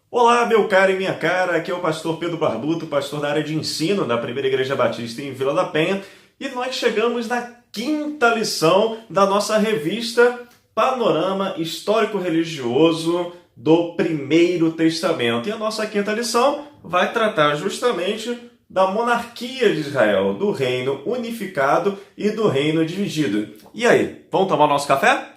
Olá, meu caro e minha cara, aqui é o pastor Pedro Barbuto, pastor da área de ensino da Primeira Igreja Batista em Vila da Penha, e nós chegamos na quinta lição da nossa revista Panorama Histórico-Religioso do Primeiro Testamento. E a nossa quinta lição vai tratar justamente da monarquia de Israel, do reino unificado e do reino dividido. E aí, vamos tomar nosso café?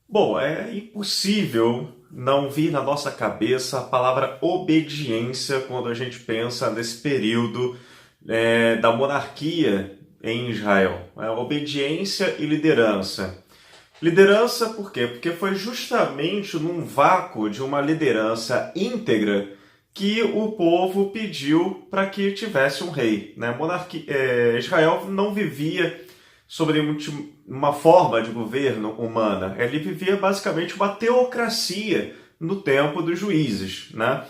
Bom, é impossível não vir na nossa cabeça a palavra obediência quando a gente pensa nesse período da monarquia em Israel. Obediência e liderança. Liderança por quê? Porque foi justamente num vácuo de uma liderança íntegra que o povo pediu para que tivesse um rei. Né? Israel não vivia sobre uma forma de governo humana. Ele vivia basicamente uma teocracia no tempo dos juízes. Né?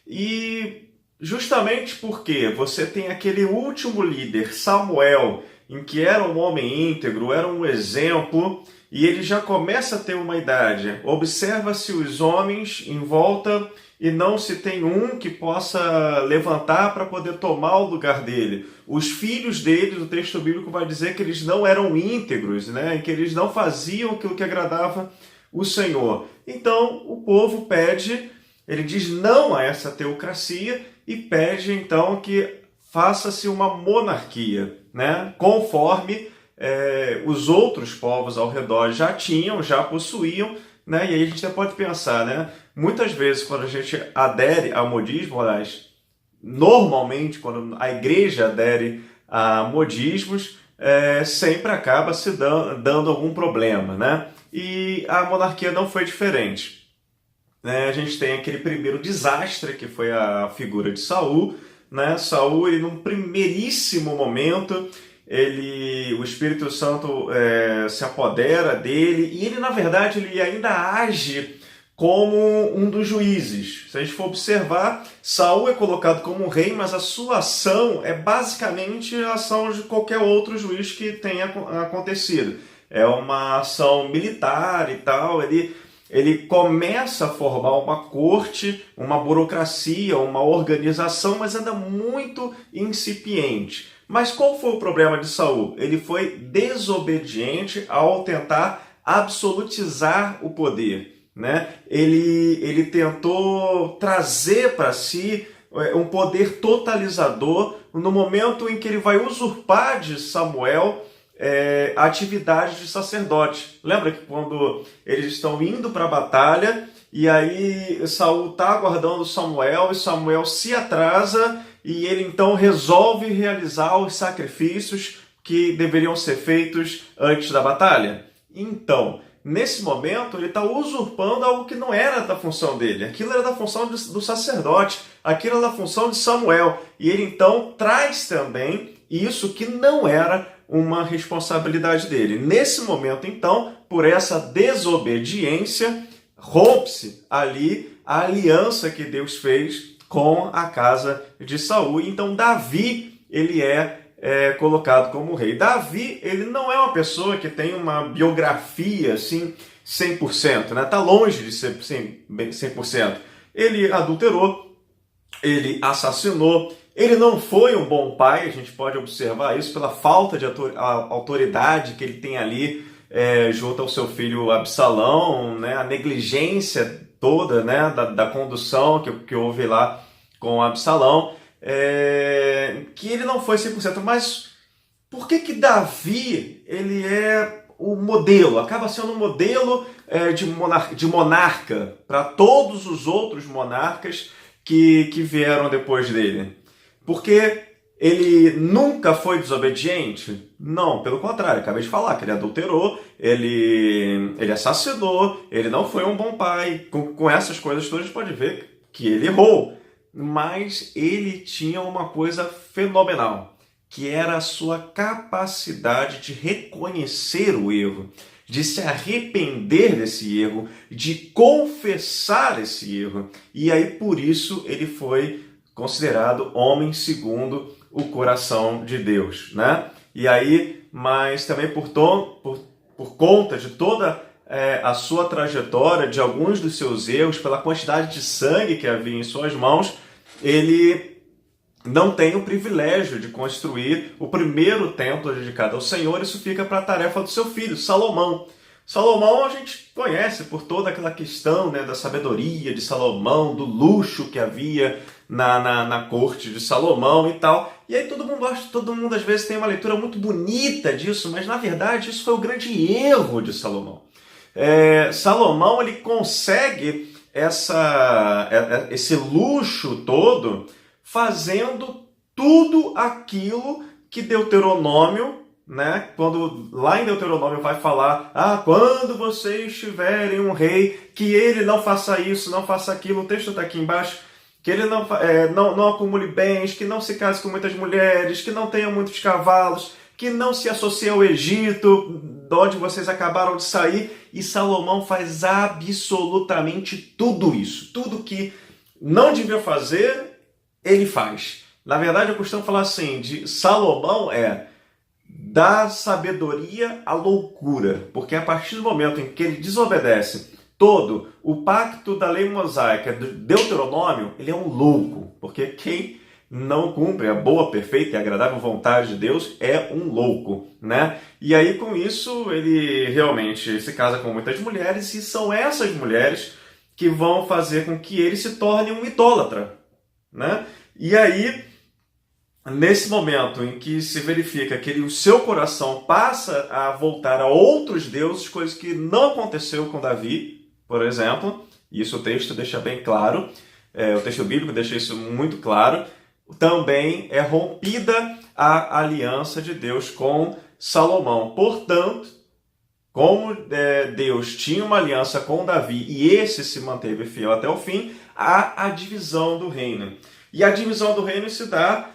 E justamente porque você tem aquele último líder, Samuel, em que era um homem íntegro, era um exemplo, e ele já começa a ter uma idade. Observa-se os homens em volta e não se tem um que possa levantar para poder tomar o lugar dele. Os filhos dele, o texto bíblico vai dizer que eles não eram íntegros, né? Que eles não faziam aquilo que agradava o Senhor. Então o povo pede, ele diz não a essa teocracia e pede então que faça-se uma monarquia, né? Conforme os outros povos ao redor já tinham, já possuíam, né? E aí a gente até pode pensar, né? Muitas vezes quando a gente adere ao modismo, aliás, normalmente quando a igreja adere a modismos, sempre acaba se dando algum problema, né? E a monarquia não foi diferente. A gente tem aquele primeiro desastre que foi a figura de Saul, né? Saul, ele, num primeiríssimo momento, o Espírito Santo se apodera dele e ele, na verdade, ele ainda age como um dos juízes. Se a gente for observar, Saul é colocado como um rei, mas a sua ação é basicamente a ação de qualquer outro juiz que tenha acontecido. É uma ação militar e tal, ele começa a formar uma corte, uma burocracia, uma organização, mas ainda muito incipiente. Mas qual foi o problema de Saul? Ele foi desobediente ao tentar absolutizar o poder. Né? Ele tentou trazer para si um poder totalizador no momento em que ele vai usurpar de Samuel a atividade de sacerdote. Lembra que quando eles estão indo para a batalha e aí Saul está aguardando Samuel e Samuel se atrasa e ele então resolve realizar os sacrifícios que deveriam ser feitos antes da batalha? Então, nesse momento, ele está usurpando algo que não era da função dele. Aquilo era da função do sacerdote, aquilo era da função de Samuel. E ele então traz também isso que não era uma responsabilidade dele. Nesse momento, então, por essa desobediência, rompe-se ali a aliança que Deus fez com a casa de Saul. Então, Davi, ele é colocado como rei. Davi, ele não é uma pessoa que tem uma biografia assim 100%, né? Tá longe de ser 100%. Ele adulterou, ele assassinou, ele não foi um bom pai, a gente pode observar isso pela falta de autoridade que ele tem ali junto ao seu filho Absalão, né? A negligência toda, né? da condução que houve lá com Absalão. Que ele não foi 100%, mas por que Davi ele é o modelo, acaba sendo um modelo de monarca para todos os outros monarcas que vieram depois dele? Porque ele nunca foi desobediente? Não, pelo contrário, acabei de falar que ele adulterou, ele assassinou, ele não foi um bom pai. Com essas coisas todas a gente pode ver que ele errou. Mas ele tinha uma coisa fenomenal, que era a sua capacidade de reconhecer o erro. de se arrepender desse erro, de confessar esse erro. E aí, por isso, ele foi considerado homem segundo o coração de Deus, né? E aí, mas também por conta de toda a sua trajetória, de alguns dos seus erros, pela quantidade de sangue que havia em suas mãos, ele não tem o privilégio de construir o primeiro templo dedicado ao Senhor. Isso fica para a tarefa do seu filho, Salomão. Salomão a gente conhece por toda aquela questão, né, da sabedoria de Salomão, do luxo que havia na corte de Salomão e tal. E aí todo mundo às vezes tem uma leitura muito bonita disso, mas na verdade isso foi o grande erro de Salomão. Salomão ele consegue esse luxo todo fazendo tudo aquilo que Deuteronômio, né, quando lá em Deuteronômio vai falar, quando vocês tiverem um rei, que ele não faça isso, não faça aquilo, o texto está aqui embaixo, que ele não acumule bens, que não se case com muitas mulheres, que não tenha muitos cavalos, que não se associe ao Egito, de onde vocês acabaram de sair. E Salomão faz absolutamente tudo isso. Tudo que não devia fazer, ele faz. Na verdade, eu costumo falar assim, de Salomão da sabedoria à loucura. Porque a partir do momento em que ele desobedece todo o pacto da lei mosaica do Deuteronômio, ele é um louco. Porque quem não cumpre a boa, perfeita e agradável vontade de Deus é um louco, né? E aí, com isso, ele realmente se casa com muitas mulheres, e são essas mulheres que vão fazer com que ele se torne um idólatra, né? E aí, nesse momento em que se verifica que o seu coração passa a voltar a outros deuses, coisa que não aconteceu com Davi, por exemplo, e isso o texto deixa bem claro, o texto bíblico deixa isso muito claro, também é rompida a aliança de Deus com Salomão. Portanto, como Deus tinha uma aliança com Davi e esse se manteve fiel até o fim, há a divisão do reino. E a divisão do reino se dá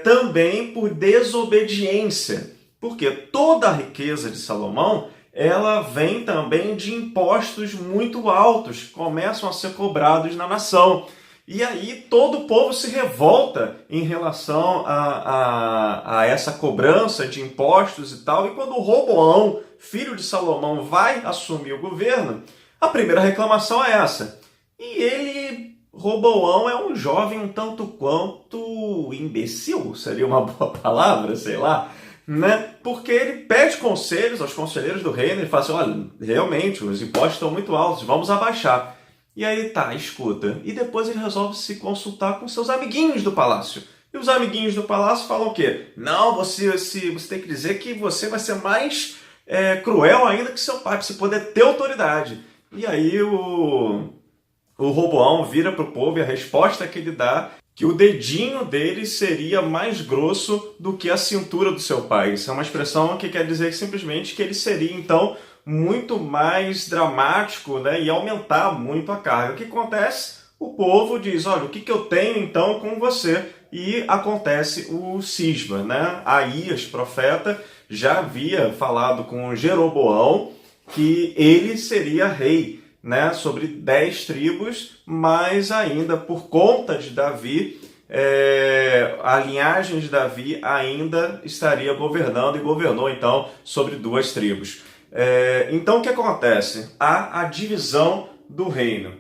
também por desobediência, porque toda a riqueza de Salomão ela vem também de impostos muito altos que começam a ser cobrados na nação. E aí todo o povo se revolta em relação a essa cobrança de impostos e tal. E quando Roboão, filho de Salomão, vai assumir o governo, a primeira reclamação é essa. E Roboão, é um jovem um tanto quanto imbecil, seria uma boa palavra, sei lá, né? Porque ele pede conselhos aos conselheiros do reino e fala assim, olha, realmente os impostos estão muito altos, vamos abaixar. E aí escuta. E depois ele resolve se consultar com seus amiguinhos do palácio. E os amiguinhos do palácio falam o quê? Não, você tem que dizer que você vai ser mais cruel ainda que seu pai, para você poder ter autoridade. E aí o Roboão vira para o povo e a resposta que ele dá que o dedinho dele seria mais grosso do que a cintura do seu pai. Isso é uma expressão que quer dizer simplesmente que ele seria, então, muito mais dramático, né, e aumentar muito a carga. O que acontece? O povo diz, olha, o que eu tenho então com você? E acontece o cisma, né? Aías, profeta, já havia falado com Jeroboão que ele seria rei, né, sobre 10 tribos, mas ainda por conta de Davi, a linhagem de Davi ainda estaria governando e governou então sobre 2 tribos. Então o que acontece? Há a divisão do reino.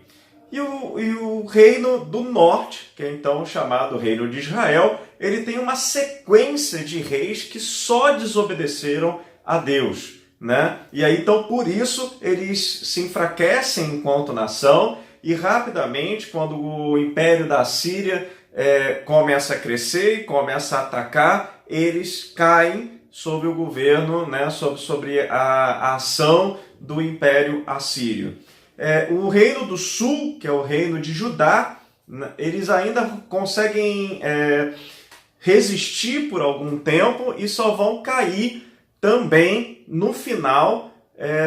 E o reino do norte, que é então chamado Reino de Israel, ele tem uma sequência de reis que só desobedeceram a Deus, né? E aí então por isso eles se enfraquecem enquanto nação e rapidamente, quando o império da Síria começa a crescer e começa a atacar, eles caem sob o governo, né, sobre a ação do Império Assírio. O Reino do Sul, que é o Reino de Judá, eles ainda conseguem resistir por algum tempo e só vão cair também no final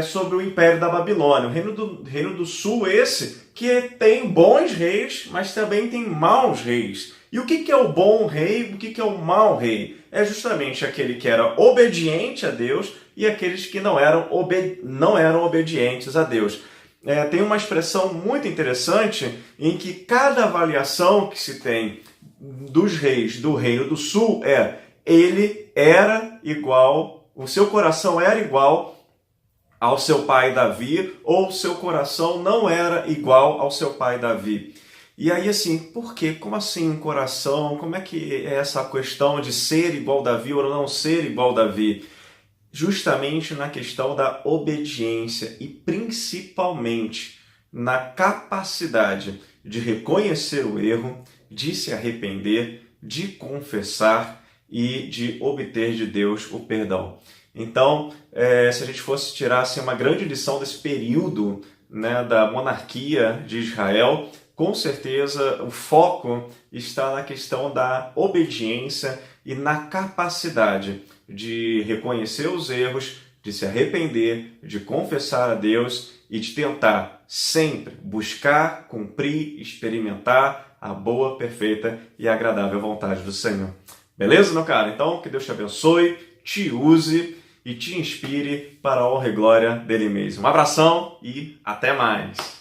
sobre o Império da Babilônia. O Reino do Sul esse que tem bons reis, mas também tem maus reis. E o que é o bom rei? O que é o mau rei? É justamente aquele que era obediente a Deus e aqueles que não eram obedientes a Deus. Tem uma expressão muito interessante em que cada avaliação que se tem dos reis do Reino do Sul ele era igual, o seu coração era igual ao seu pai Davi, ou seu coração não era igual ao seu pai Davi. E aí assim, por quê? Como assim um coração? Como é que é essa questão de ser igual Davi ou não ser igual Davi? Justamente na questão da obediência e principalmente na capacidade de reconhecer o erro, de se arrepender, de confessar e de obter de Deus o perdão. Então, se a gente fosse tirar assim, uma grande lição desse período, né, da monarquia de Israel, com certeza o foco está na questão da obediência e na capacidade de reconhecer os erros, de se arrepender, de confessar a Deus e de tentar sempre buscar, cumprir, experimentar a boa, perfeita e agradável vontade do Senhor. Beleza, meu cara? Então, que Deus te abençoe, te use e te inspire para a honra e glória dele mesmo. Um abração e até mais!